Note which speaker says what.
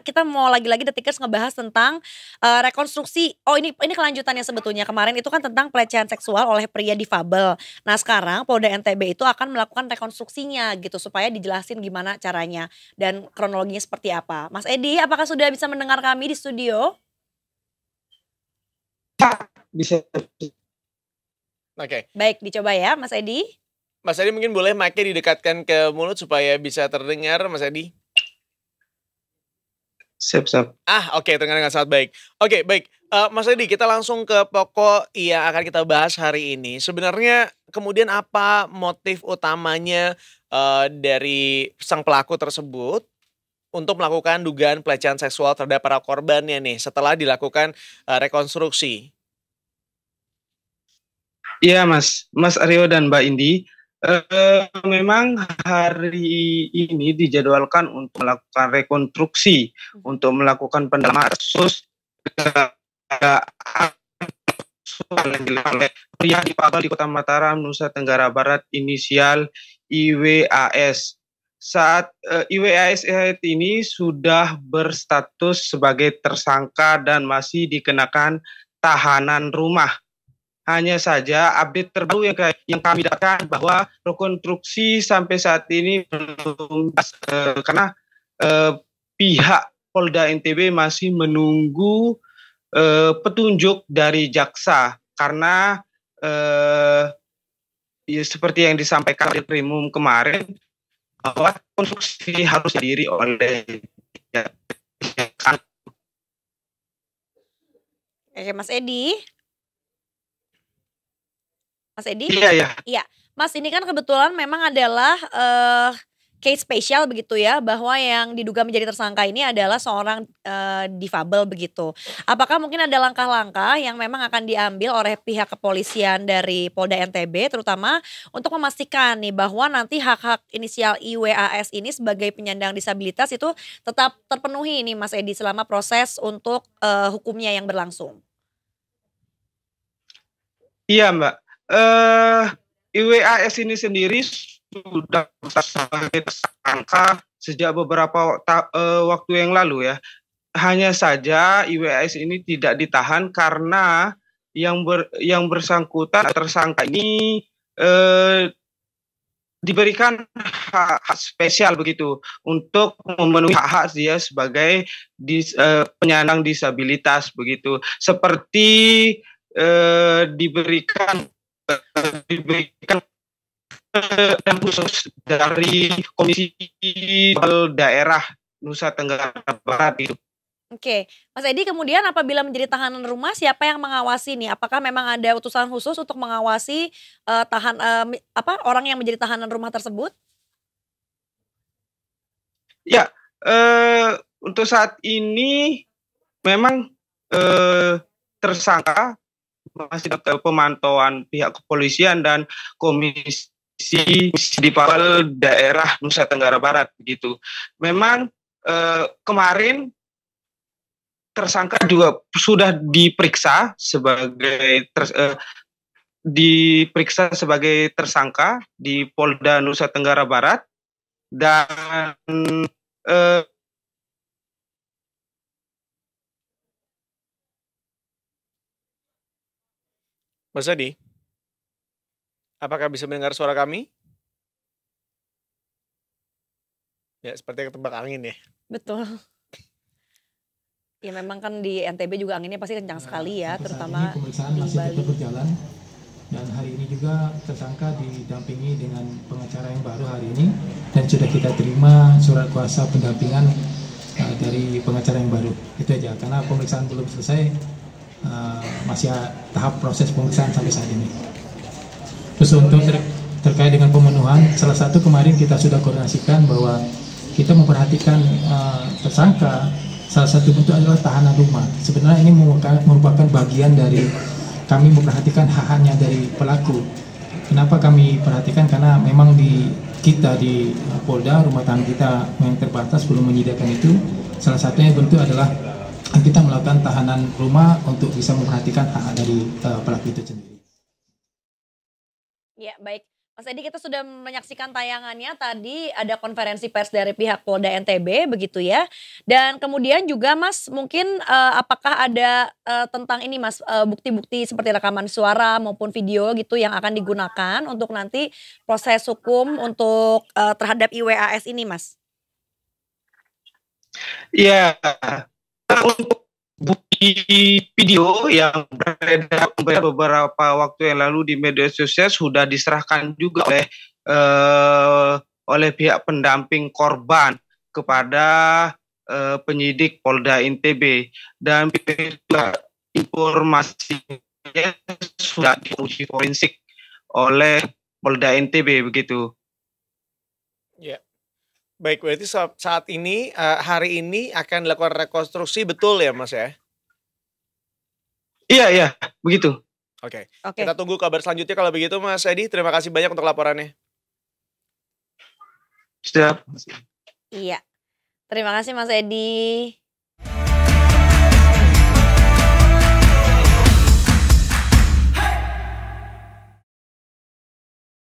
Speaker 1: kita mau lagi-lagi Detikers ngebahas tentang, rekonstruksi oh ini kelanjutannya sebetulnya, kemarin itu kan tentang pelecehan seksual oleh pria difabel. Nah sekarang Polda NTB itu akan melakukan rekonstruksinya gitu, supaya dijelasin gimana caranya dan kronologinya seperti apa. Mas Edi, apakah sudah bisa mendengar kami di studio?
Speaker 2: Bisa.
Speaker 3: Oke.
Speaker 1: Baik, dicoba ya Mas Edi.
Speaker 3: Mas Edi mungkin boleh mic-nya didekatkan ke mulut supaya bisa terdengar, Mas Edi.
Speaker 2: Siap.
Speaker 3: Oke, terdengar dengan sangat baik. Oke, baik. Mas Edi, kita langsung ke pokok yang akan kita bahas hari ini. Sebenarnya kemudian apa motif utamanya dari sang pelaku tersebut untuk melakukan dugaan pelecehan seksual terhadap para korbannya nih setelah dilakukan rekonstruksi?
Speaker 2: Iya Mas Aryo dan Mbak Indi. Memang hari ini dijadwalkan untuk melakukan rekonstruksi, untuk melakukan pendalaman kasus yang dilakukan oleh pria difabel di Kota Mataram, Nusa Tenggara Barat, inisial IWAS. Saat IWAS ini sudah berstatus sebagai tersangka dan masih dikenakan tahanan rumah. Hanya saja update terbaru yang kami dapatkan bahwa rekonstruksi sampai saat ini belum karena pihak Polda NTB masih menunggu petunjuk dari jaksa karena ya seperti yang disampaikan di Primum kemarin bahwa konstruksi harus didiri oleh
Speaker 1: Mas Edi. Mas Edi?
Speaker 2: Iya.
Speaker 1: Iya, Mas ini kan kebetulan memang adalah case spesial begitu ya, bahwa yang diduga menjadi tersangka ini adalah seorang difabel begitu. Apakah mungkin ada langkah-langkah yang memang akan diambil oleh pihak kepolisian dari Polda NTB terutama untuk memastikan nih bahwa nanti hak-hak inisial IWAS ini sebagai penyandang disabilitas itu tetap terpenuhi nih Mas Edi selama proses untuk hukumnya yang berlangsung?
Speaker 2: Iya Mbak. IWAS ini sendiri sudah sebagai tersangka sejak beberapa waktu yang lalu ya. Hanya saja IWAS ini tidak ditahan karena yang bersangkutan tersangka ini diberikan hak spesial begitu untuk memenuhi hak-hak dia sebagai penyandang disabilitas begitu. Seperti diberikan dan khusus dari Komisi Daerah Nusa Tenggara Barat itu.
Speaker 1: Oke, Mas Edi kemudian apabila menjadi tahanan rumah siapa yang mengawasi nih? Apakah memang ada utusan khusus untuk mengawasi orang yang menjadi tahanan rumah tersebut?
Speaker 2: Ya, untuk saat ini memang tersangka masih dalam pemantauan pihak kepolisian dan Komisi Difabel Daerah Nusa Tenggara Barat begitu. Memang kemarin tersangka juga sudah diperiksa sebagai tersangka di Polda Nusa Tenggara Barat dan
Speaker 3: Mas Edi, apakah bisa mendengar suara kami? Ya, seperti ketebak angin ya.
Speaker 1: Betul. Ya memang kan di NTB juga anginnya pasti kencang sekali ya, terutama
Speaker 4: pemeriksaan
Speaker 1: di
Speaker 4: masih
Speaker 1: Bali.
Speaker 4: tetap berjalan dan hari ini juga tersangka didampingi dengan pengacara yang baru hari ini dan sudah kita terima surat kuasa pendampingan dari pengacara yang baru. Itu aja karena pemeriksaan belum selesai, masih tahap proses pemeriksaan sampai saat ini. Terus untuk terkait dengan pemenuhan, salah satu kemarin kita sudah koordinasikan bahwa kita memperhatikan tersangka. Salah satu bentuk adalah tahanan rumah. Sebenarnya ini merupakan bagian dari kami memperhatikan hak-haknya dari pelaku. Kenapa kami perhatikan? Karena memang di Polda, rumah tahanan kita yang terbatas belum menyediakan itu. Salah satunya bentuk adalah kita melakukan tahanan rumah untuk bisa memperhatikan hak dari pelaku itu sendiri.
Speaker 1: Ya baik. Mas Edi, kita sudah menyaksikan tayangannya tadi ada konferensi pers dari pihak Polda NTB begitu ya. Dan kemudian juga Mas mungkin apakah ada tentang ini Mas bukti-bukti seperti rekaman suara maupun video gitu yang akan digunakan untuk nanti proses hukum untuk terhadap IWAS ini Mas?
Speaker 2: Iya, untuk bukti video yang beredar beberapa waktu yang lalu di media sosial sudah diserahkan juga oleh pihak pendamping korban kepada penyidik Polda NTB, dan informasinya sudah diuji forensik oleh Polda NTB begitu.
Speaker 3: Ya. Baik, berarti saat ini hari ini akan dilakukan rekonstruksi, betul ya Mas ya?
Speaker 2: Iya, begitu.
Speaker 3: Oke.
Speaker 1: Oke.
Speaker 3: Kita tunggu kabar selanjutnya kalau begitu Mas Edi. Terima kasih banyak untuk laporannya.
Speaker 2: Siap.
Speaker 1: Iya. Terima kasih Mas Edi.